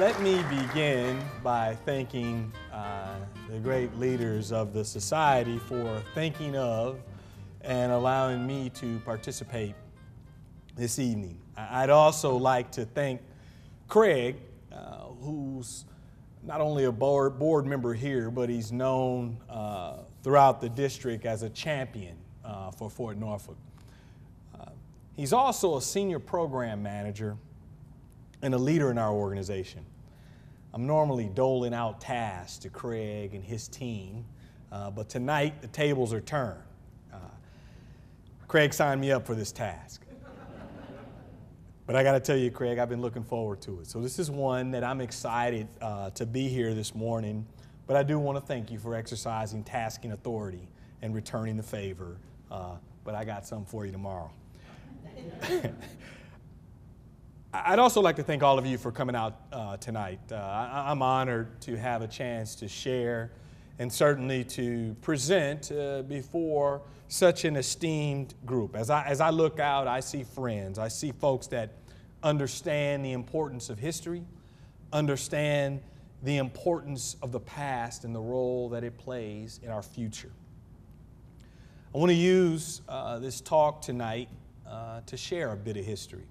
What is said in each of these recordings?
Let me begin by thanking the great leaders of the society for thinking of and allowing me to participate this evening. I'd also like to thank Craig, who's not only a board member here, but he's known throughout the district as a champion for Fort Norfolk. He's also a senior program manager and a leader in our organization. I'm normally doling out tasks to Craig and his team, but tonight the tables are turned. Craig signed me up for this task. But I got to tell you, Craig, I've been looking forward to it. So this is one that I'm excited to be here this morning, but I do want to thank you for exercising tasking authority and returning the favor, but I got something for you tomorrow. I'd also like to thank all of you for coming out tonight. I'm honored to have a chance to share and certainly to present before such an esteemed group. As I look out, I see friends. I see folks that understand the importance of history, understand the importance of the past and the role that it plays in our future. I want to use this talk tonight to share a bit of history.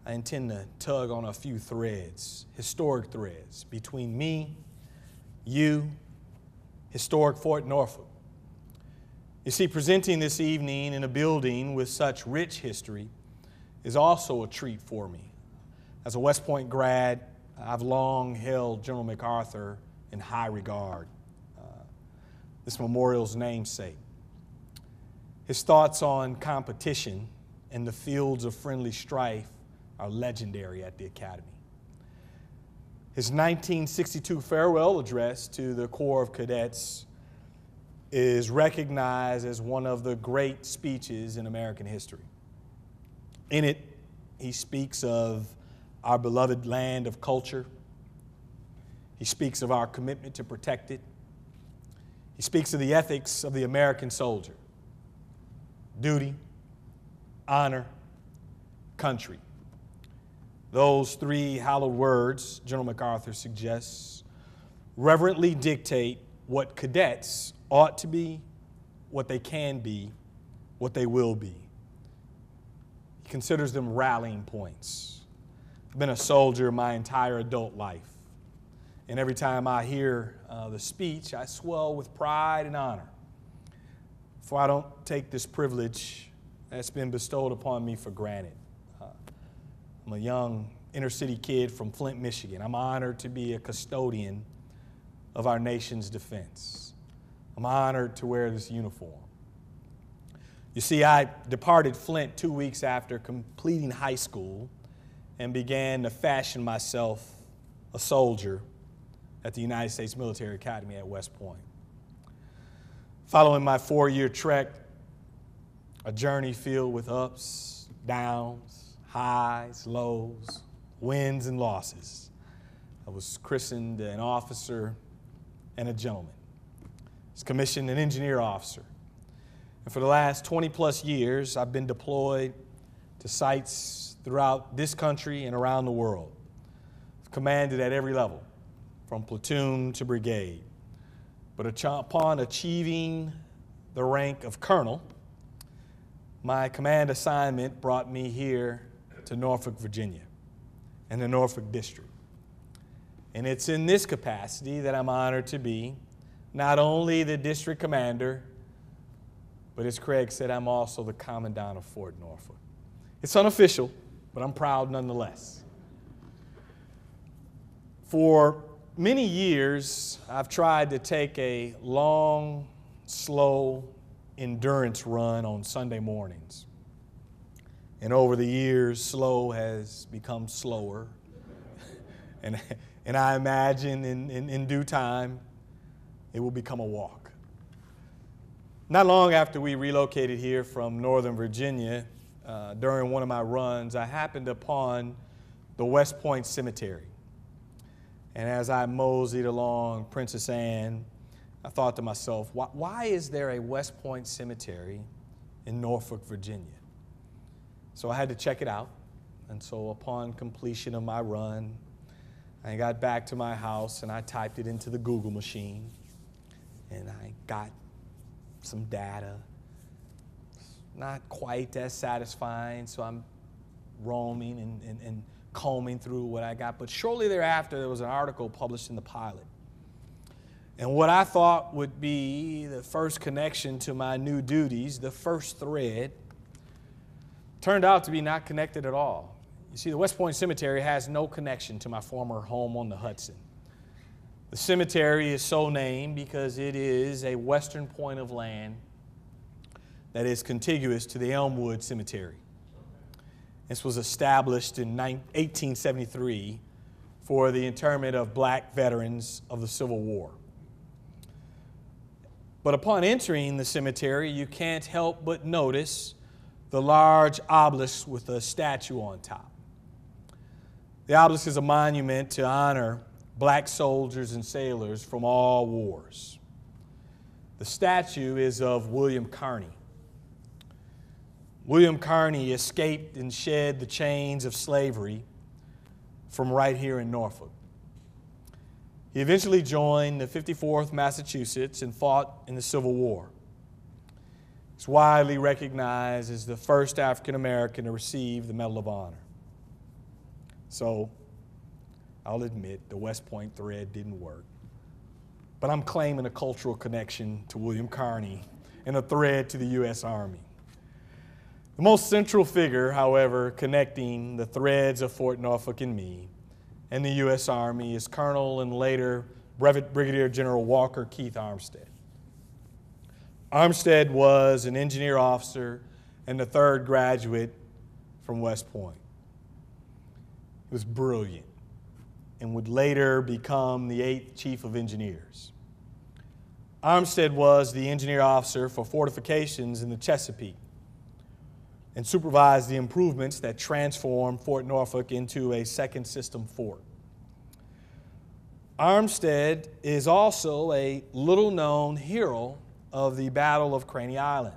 I intend to tug on a few threads, historic threads, between me, you, historic Fort Norfolk. You see, presenting this evening in a building with such rich history is also a treat for me. As a West Point grad, I've long held General MacArthur in high regard, this memorial's namesake. His thoughts on competition and the fields of friendly strife are legendary at the Academy. His 1962 farewell address to the Corps of Cadets is recognized as one of the great speeches in American history. In it, he speaks of our beloved land of culture. He speaks of our commitment to protect it. He speaks of the ethics of the American soldier: duty, honor, country. Those three hallowed words, General MacArthur suggests, reverently dictate what cadets ought to be, what they can be, what they will be. He considers them rallying points. I've been a soldier my entire adult life, and every time I hear the speech, I swell with pride and honor, for I don't take this privilege that's been bestowed upon me for granted. I'm a young inner-city kid from Flint, Michigan. I'm honored to be a custodian of our nation's defense. I'm honored to wear this uniform. You see, I departed Flint 2 weeks after completing high school and began to fashion myself a soldier at the United States Military Academy at West Point. Following my 4-year trek, a journey filled with ups, downs, highs, lows, wins, and losses, I was christened an officer and a gentleman. I was commissioned an engineer officer. And for the last 20-plus years, I've been deployed to sites throughout this country and around the world. I've commanded at every level, from platoon to brigade. But upon achieving the rank of colonel, my command assignment brought me here to Norfolk, Virginia, and the Norfolk District. And it's in this capacity that I'm honored to be not only the district commander, but as Craig said, I'm also the commandant of Fort Norfolk. It's unofficial, but I'm proud nonetheless. For many years, I've tried to take a long, slow endurance run on Sunday mornings. And over the years, slow has become slower. and I imagine in due time, it will become a walk. Not long after we relocated here from Northern Virginia, during one of my runs, I happened upon the West Point Cemetery. And as I moseyed along Princess Anne, I thought to myself, why is there a West Point Cemetery in Norfolk, Virginia? So I had to check it out. And so upon completion of my run, I got back to my house and I typed it into the Google machine and I got some data. Not quite as satisfying, so I'm roaming and combing through what I got. But shortly thereafter, there was an article published in the Pilot. And what I thought would be the first connection to my new duties, the first thread, turned out to be not connected at all. You see, the West Point Cemetery has no connection to my former home on the Hudson. The cemetery is so named because it is a western point of land that is contiguous to the Elmwood Cemetery. This was established in 1873 for the interment of black veterans of the Civil War. But upon entering the cemetery, you can't help but notice the large obelisk with a statue on top. The obelisk is a monument to honor black soldiers and sailors from all wars. The statue is of William Kearny. William Kearny escaped and shed the chains of slavery from right here in Norfolk. He eventually joined the 54th Massachusetts and fought in the Civil War. He's widely recognized as the first African American to receive the Medal of Honor. So, I'll admit the West Point thread didn't work. But I'm claiming a cultural connection to William Kearny and a thread to the U.S. Army. The most central figure, however, connecting the threads of Fort Norfolk and me and the U.S. Army is Colonel and later Brevet Brigadier General Walker Keith Armstead. Armstead was an engineer officer and the third graduate from West Point. He was brilliant and would later become the 8th Chief of Engineers. Armstead was the engineer officer for fortifications in the Chesapeake and supervised the improvements that transformed Fort Norfolk into a second system fort. Armstead is also a little-known hero of the Battle of Craney Island.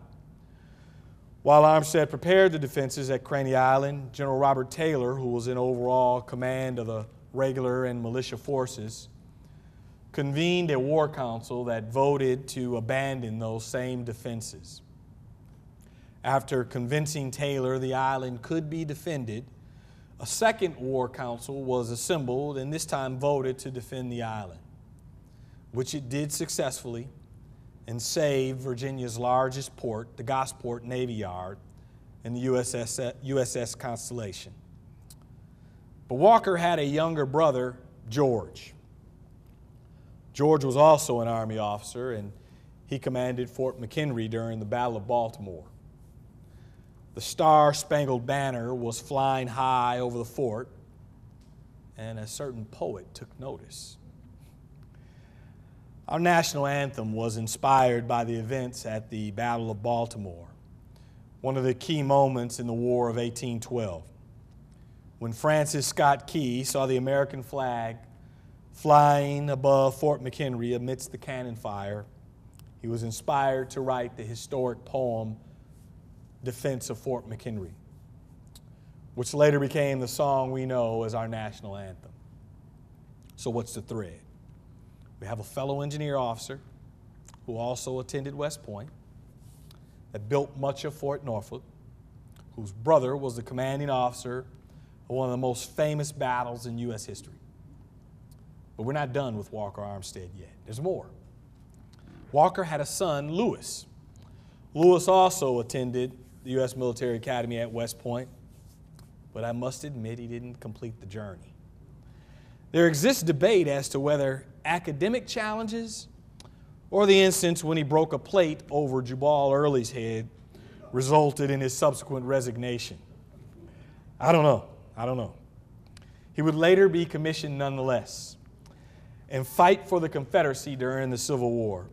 While Armstead prepared the defenses at Craney Island, General Robert Taylor, who was in overall command of the regular and militia forces, convened a war council that voted to abandon those same defenses. After convincing Taylor the island could be defended, a second war council was assembled and this time voted to defend the island, which it did successfully and saved Virginia's largest port, the Gosport Navy Yard, and the USS Constellation. But Walker had a younger brother, George. George was also an Army officer, and he commanded Fort McHenry during the Battle of Baltimore. The Star-Spangled Banner was flying high over the fort, and a certain poet took notice. Our national anthem was inspired by the events at the Battle of Baltimore, one of the key moments in the War of 1812. When Francis Scott Key saw the American flag flying above Fort McHenry amidst the cannon fire, he was inspired to write the historic poem, Defense of Fort McHenry, which later became the song we know as our national anthem. So what's the thread? We have a fellow engineer officer who also attended West Point, that built much of Fort Norfolk, whose brother was the commanding officer of one of the most famous battles in U.S. history. But we're not done with Walker Armstead yet. There's more. Walker had a son, Lewis. Lewis also attended the U.S. Military Academy at West Point, but I must admit he didn't complete the journey. There exists debate as to whether academic challenges or the instance when he broke a plate over Jubal Early's head resulted in his subsequent resignation. I don't know. He would later be commissioned nonetheless and fight for the Confederacy during the Civil War.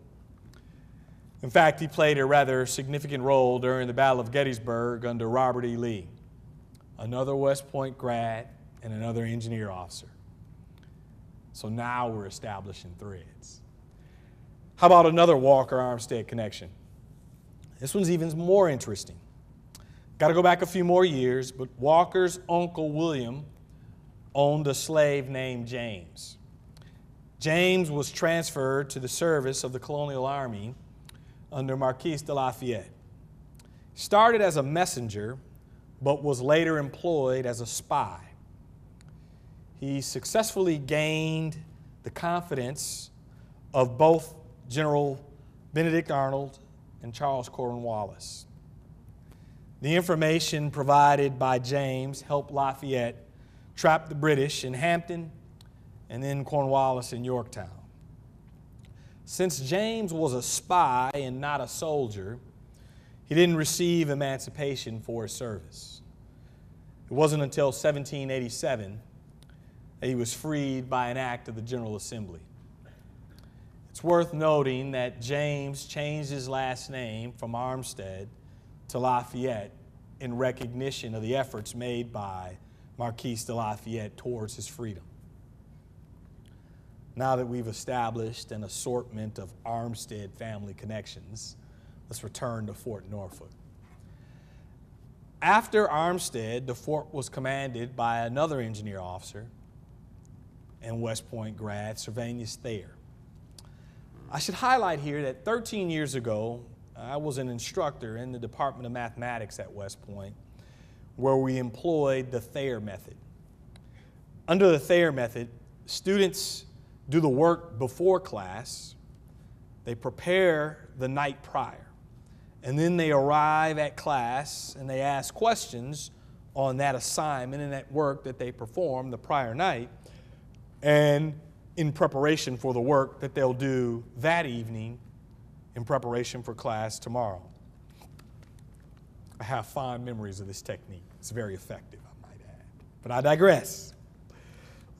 In fact, he played a rather significant role during the Battle of Gettysburg under Robert E. Lee, another West Point grad and another engineer officer. So now we're establishing threads. How about another Walker Armstead connection? This one's even more interesting. Got to go back a few more years, but Walker's uncle William owned a slave named James. James was transferred to the service of the colonial army under Marquis de Lafayette. Started as a messenger, but was later employed as a spy. He successfully gained the confidence of both General Benedict Arnold and Charles Cornwallis. The information provided by James helped Lafayette trap the British in Hampton and then Cornwallis in Yorktown. Since James was a spy and not a soldier, he didn't receive emancipation for his service. It wasn't until 1787 that he was freed by an act of the General Assembly. It's worth noting that James changed his last name from Armstead to Lafayette in recognition of the efforts made by Marquis de Lafayette towards his freedom. Now that we've established an assortment of Armstead family connections, let's return to Fort Norfolk. After Armstead, the fort was commanded by another engineer officer and West Point grad, Sylvanus Thayer. I should highlight here that 13 years ago, I was an instructor in the Department of Mathematics at West Point, where we employed the Thayer method. Under the Thayer method, students do the work before class, they prepare the night prior, and then they arrive at class and they ask questions on that assignment and that work that they performed the prior night, and in preparation for the work that they'll do that evening in preparation for class tomorrow. I have fond memories of this technique. It's very effective, I might add. But I digress.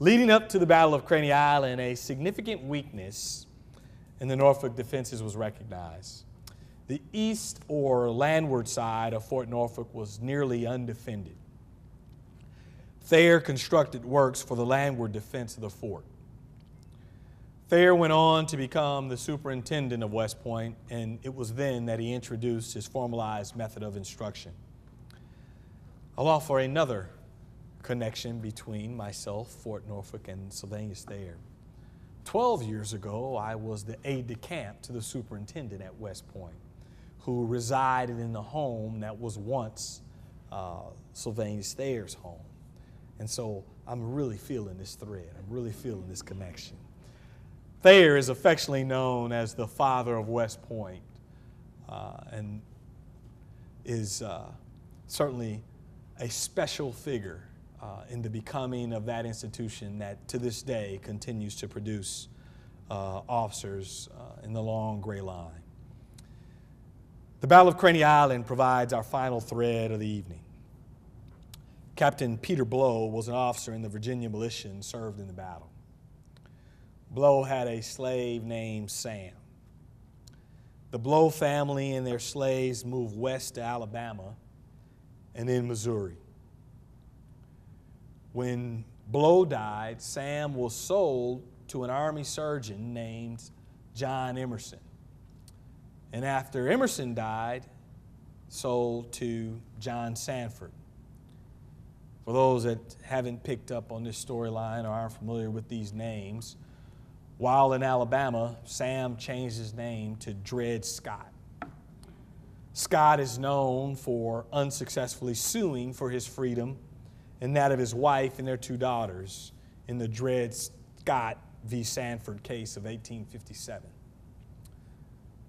Leading up to the Battle of Craney Island, a significant weakness in the Norfolk defenses was recognized. The east or landward side of Fort Norfolk was nearly undefended. Thayer constructed works for the landward defense of the fort. Thayer went on to become the superintendent of West Point, and it was then that he introduced his formalized method of instruction. I'll offer another connection between myself, Fort Norfolk, and Sylvanus Thayer. 12 years ago, I was the aide-de-camp to the superintendent at West Point, who resided in the home that was once Sylvanus Thayer's home. And so I'm really feeling this thread. I'm really feeling this connection. Thayer is affectionately known as the father of West Point and is certainly a special figure in the becoming of that institution that to this day continues to produce officers in the long gray line. The Battle of Craney Island provides our final thread of the evening. Captain Peter Blow was an officer in the Virginia militia and served in the battle. Blow had a slave named Sam. The Blow family and their slaves moved west to Alabama and then Missouri. When Blow died, Sam was sold to an army surgeon named John Emerson. And after Emerson died, sold to John Sanford. For those that haven't picked up on this storyline or aren't familiar with these names, while in Alabama, Sam changed his name to Dred Scott. Scott is known for unsuccessfully suing for his freedom and that of his wife and their two daughters in the Dred Scott v. Sanford case of 1857.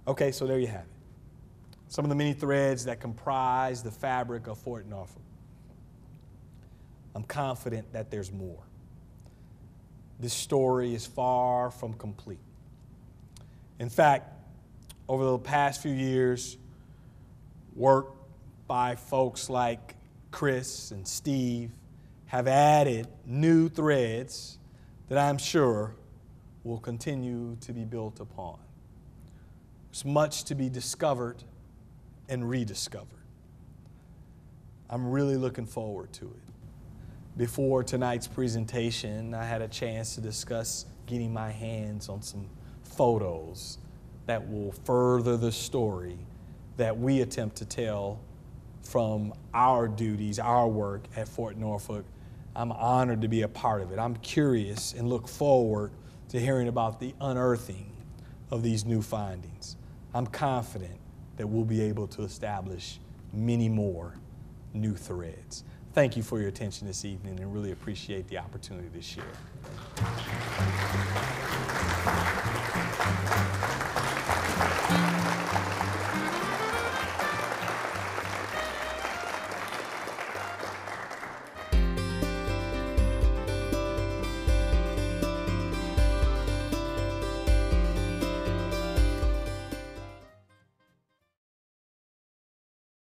Okay, so there you have it. Some of the many threads that comprise the fabric of Fort Norfolk. I'm confident that there's more. This story is far from complete. In fact, over the past few years, work by folks like Chris and Steve have added new threads that I'm sure will continue to be built upon. There's much to be discovered and rediscovered. I'm really looking forward to it. Before tonight's presentation, I had a chance to discuss getting my hands on some photos that will further the story that we attempt to tell from our duties, our work at Fort Norfolk I'm honored to be a part of it. I'm curious and look forward to hearing about the unearthing of these new findings. I'm confident that we'll be able to establish many more new threads. Thank you for your attention this evening, and really appreciate the opportunity to share.